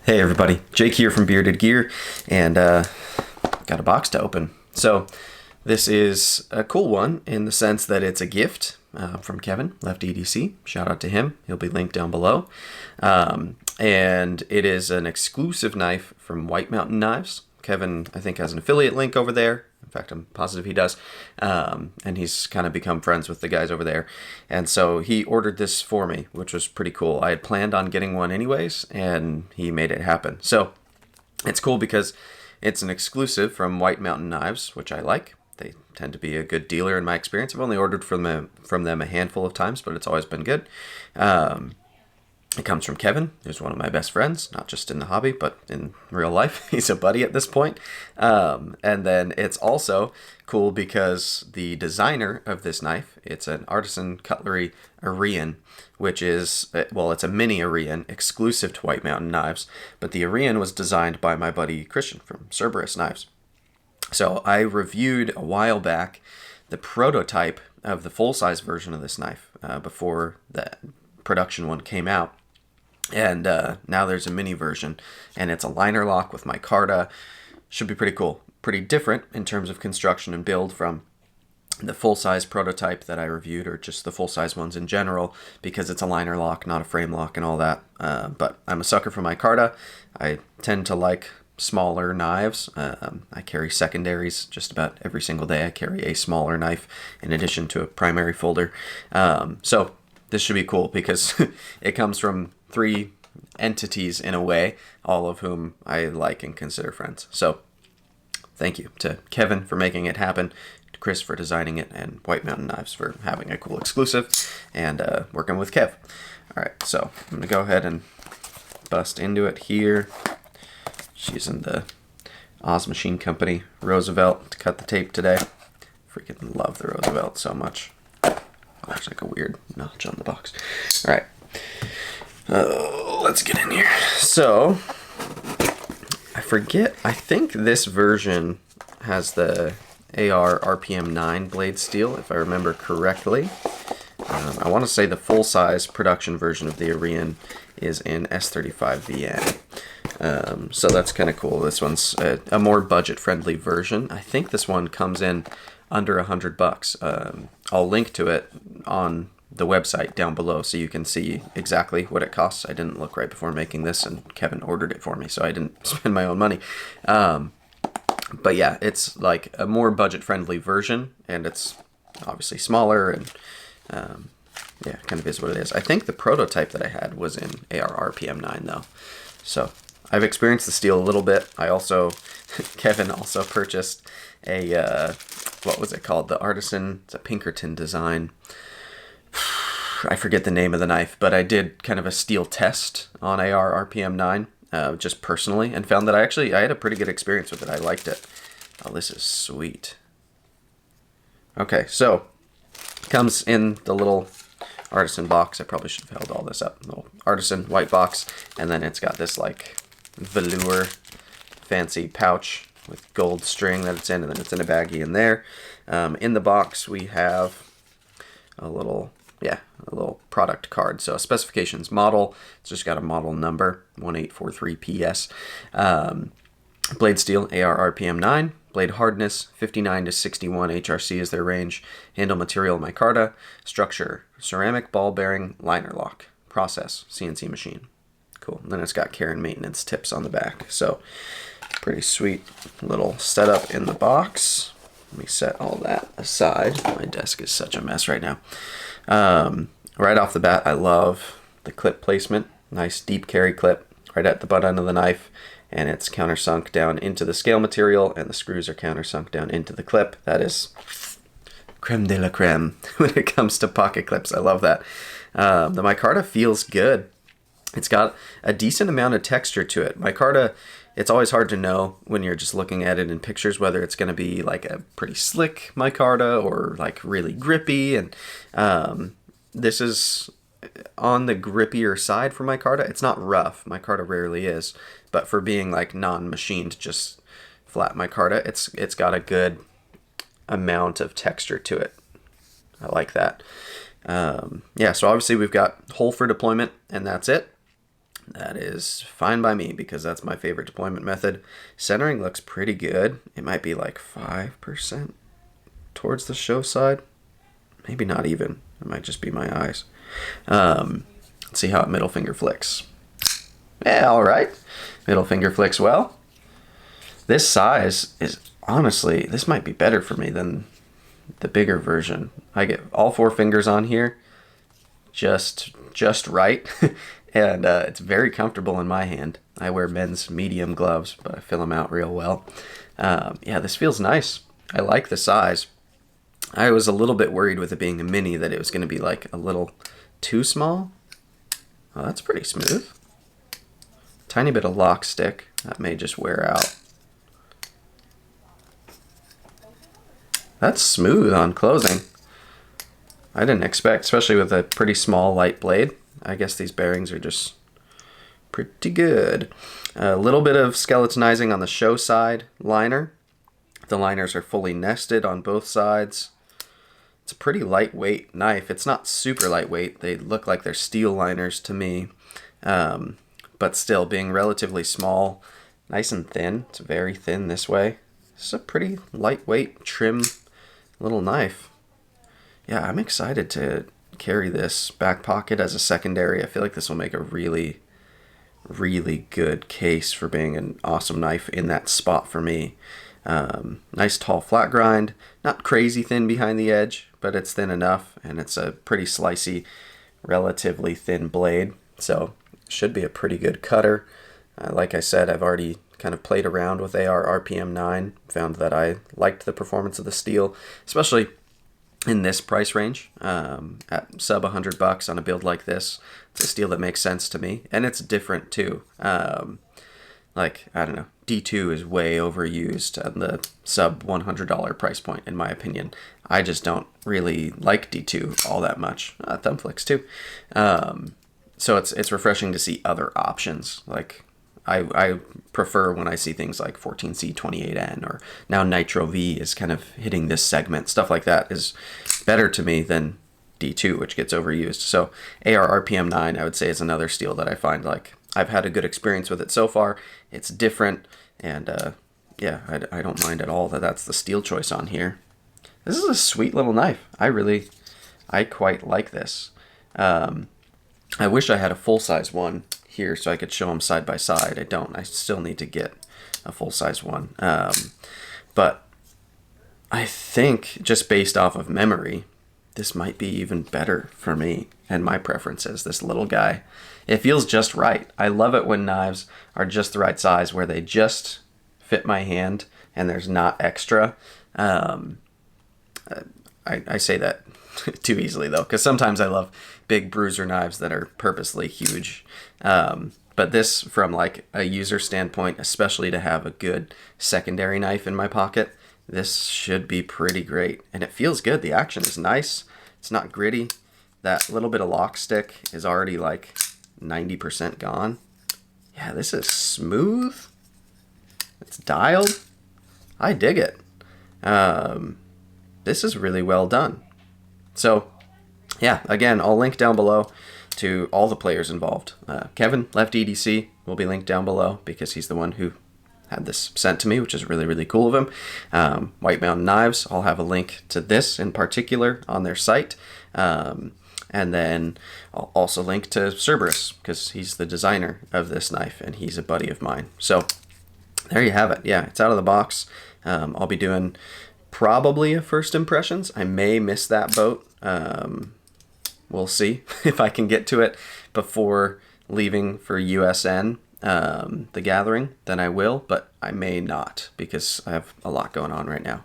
Hey everybody, Jake here from Bearded Gear, and got a box to open. So this is a cool one in the sense that it's a gift from Kevin, LeftyEDC. Shout out to him. He'll be linked down below. And it is an exclusive knife from White Mountain Knives. Kevin, I think, has an affiliate link over there. In fact, I'm positive he does. And he's kind of become friends with the guys over there. And so he ordered this for me, which was pretty cool. I had planned on getting one anyways, and he made it happen. So it's cool because it's an exclusive from White Mountain Knives, which I like. They tend to be a good dealer in my experience. I've only ordered from them a handful of times, but it's always been good. It comes from Kevin, who's one of my best friends, not just in the hobby, but in real life. He's a buddy at this point. And then it's also cool because the designer of this knife, it's an Artisan Cutlery Arion, which is, well, it's a mini Arion exclusive to White Mountain Knives, but the Arion was designed by my buddy Christian from Cerberus Knives. So I reviewed a while back the prototype of the full-size version of this knife before the production one came out. And now there's a mini version, and it's a liner lock with micarta. Should be pretty cool. Pretty different in terms of construction and build from the full-size prototype that I reviewed, or just the full-size ones in general, because it's a liner lock, not a frame lock and all that. But I'm a sucker for micarta. I tend to like smaller knives. I carry secondaries just about every single day. I carry a smaller knife in addition to a primary folder. So this should be cool because it comes from three entities in a way, all of whom I like and consider friends. So thank you to Kevin for making it happen, to Chris for designing it, and White Mountain Knives for having a cool exclusive, and working with Kev. All right, so I'm going to go ahead and bust into it here. Just using the Oz Machine Company Roosevelt to cut the tape today. Freaking love the Roosevelt so much. Looks like a weird notch on the box. All right. Let's get in here. So, I forget, I think this version has the AR RPM 9 blade steel, if I remember correctly. I want to say the full-size production version of the Arion is in S35VN. So that's kind of cool. This one's a more budget-friendly version. I think this one comes in under $100. I'll link to it on the website down below so you can see exactly what it costs. I didn't look right before making this, and Kevin ordered it for me, so I didn't spend my own money. But yeah, it's like a more budget-friendly version, and it's obviously smaller, and yeah, kind of is what it is. I think the prototype that I had was in AR RPM 9 though. So I've experienced the steel a little bit. I also, Kevin also purchased a, what was it called? The Artisan, it's a Pinkerton design. I forget the name of the knife, but I did kind of a steel test on AR RPM 9, just personally, and found that I had a pretty good experience with it. I liked it. Oh, this is sweet. Okay, so comes in the little Artisan box. I probably should have held all this up. Little Artisan white box, and then it's got this like velour fancy pouch with gold string that it's in, and then it's in a baggie in there. In the box we have a little product card. So specifications, model, it's just got a model number, 1843PS. Blade steel, AR RPM 9. Blade hardness, 59 to 61 HRC is their range. Handle material, micarta. Structure, ceramic ball bearing liner lock. Process, CNC machine. Cool. And then it's got care and maintenance tips on the back. So pretty sweet little setup in the box. Let me set all that aside. My desk is such a mess right now. Right off the bat, I love the clip placement. Nice deep carry clip right at the butt end of the knife, and it's countersunk down into the scale material, and the screws are countersunk down into the clip. That is creme de la creme when it comes to pocket clips. I love that. The micarta feels good. It's got a decent amount of texture to it. Micarta, it's always hard to know when you're just looking at it in pictures whether it's going to be like a pretty slick micarta or like really grippy, and this is on the grippier side for micarta. It's not rough. Micarta rarely is, but for being like non-machined, just flat micarta, it's got a good amount of texture to it. I like that. Yeah, so obviously we've got hole for deployment, and that's it. That is fine by me because that's my favorite deployment method. Centering looks pretty good. It might be like 5% towards the show side. Maybe not even. It might just be my eyes. Let's see how it middle finger flicks. Yeah, all right. Middle finger flicks well. This size is honestly, this might be better for me than the bigger version. I get all 4 fingers on here, just right, and it's very comfortable in my hand. I wear men's medium gloves, but I fill them out real well. Yeah, this feels nice. I like the size. I was a little bit worried with it being a mini that it was going to be like a little too small. Oh, that's pretty smooth. Tiny bit of lock stick. That may just wear out. That's smooth on closing. I didn't expect, especially with a pretty small light blade. I guess these bearings are just pretty good. A little bit of skeletonizing on the show side liner. The liners are fully nested on both sides. It's a pretty lightweight knife. It's not super lightweight. They look like they're steel liners to me. But still, being relatively small, nice and thin. It's very thin this way. It's a pretty lightweight, trim little knife. Yeah, I'm excited to carry this back pocket as a secondary. I feel like this will make a really, really good case for being an awesome knife in that spot for me. Nice tall flat grind, not crazy thin behind the edge, but it's thin enough, and it's a pretty slicey, relatively thin blade, so should be a pretty good cutter. Like I said, I've already kind of played around with AR RPM 9, found that I liked the performance of the steel, especially in this price range, at sub $100 on a build like this. It's a steel that makes sense to me, and it's different too. Like, I don't know, D2 is way overused at the sub $100 price point, in my opinion. I just don't really like D2 all that much. Thumb flicks too. So it's refreshing to see other options. Like, I prefer when I see things like 14C 28N, or now Nitro V is kind of hitting this segment. Stuff like that is better to me than D2, which gets overused. So AR RPM 9, I would say, is another steel that I find like I've had a good experience with it so far. It's different, and yeah, I don't mind at all that that's the steel choice on here. This is a sweet little knife. I quite like this. I wish I had a full-size one here so I could show them side by side. I don't. I still need to get a full-size one. But I think, just based off of memory, this might be even better for me and my preferences, this little guy. It feels just right. I love it when knives are just the right size, where they just fit my hand and there's not extra. I say that too easily, though, because sometimes I love big bruiser knives that are purposely huge. But this, from like a user standpoint, especially to have a good secondary knife in my pocket, this should be pretty great. And it feels good. The action is nice. It's not gritty. That little bit of lock stick is already like 90% gone. Yeah, this is smooth. It's dialed. I dig it. This is really well done. So, yeah, again, I'll link down below to all the players involved. Kevin, LeftyEDC, will be linked down below because he's the one who had this sent to me, which is really, really cool of him. White Mountain Knives, I'll have a link to this in particular on their site. And then I'll also link to Cerberus, because he's the designer of this knife and he's a buddy of mine. So there you have it. Yeah, it's out of the box. I'll be doing probably a first impressions. I may miss that boat. We'll see if I can get to it before leaving for USN, the gathering, then I will, but I may not because I have a lot going on right now.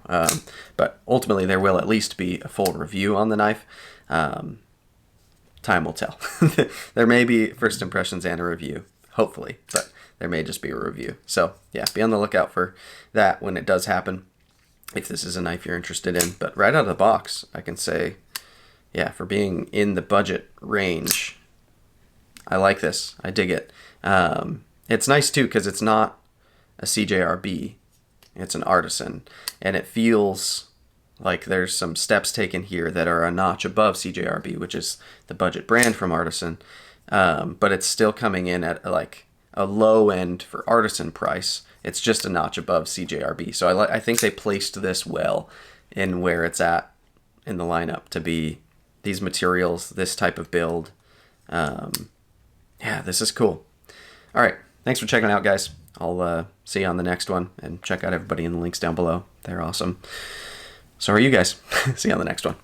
But ultimately there will at least be a full review on the knife. Time will tell. There may be first impressions and a review, hopefully, but there may just be a review. So yeah, be on the lookout for that when it does happen, if this is a knife you're interested in. But right out of the box, I can say, yeah, for being in the budget range, I like this. I dig it. It's nice too because it's not a CJRB, it's an Artisan, and it feels like there's some steps taken here that are a notch above CJRB, which is the budget brand from Artisan. but it's still coming in at like a low end for artisan price. It's just a notch above CJRB. So I think they placed this well in where it's at in the lineup to be these materials, this type of build. Yeah, this is cool. All right. Thanks for checking it out, guys. I'll see you on the next one, and check out everybody in the links down below. They're awesome. So are you guys. See you on the next one.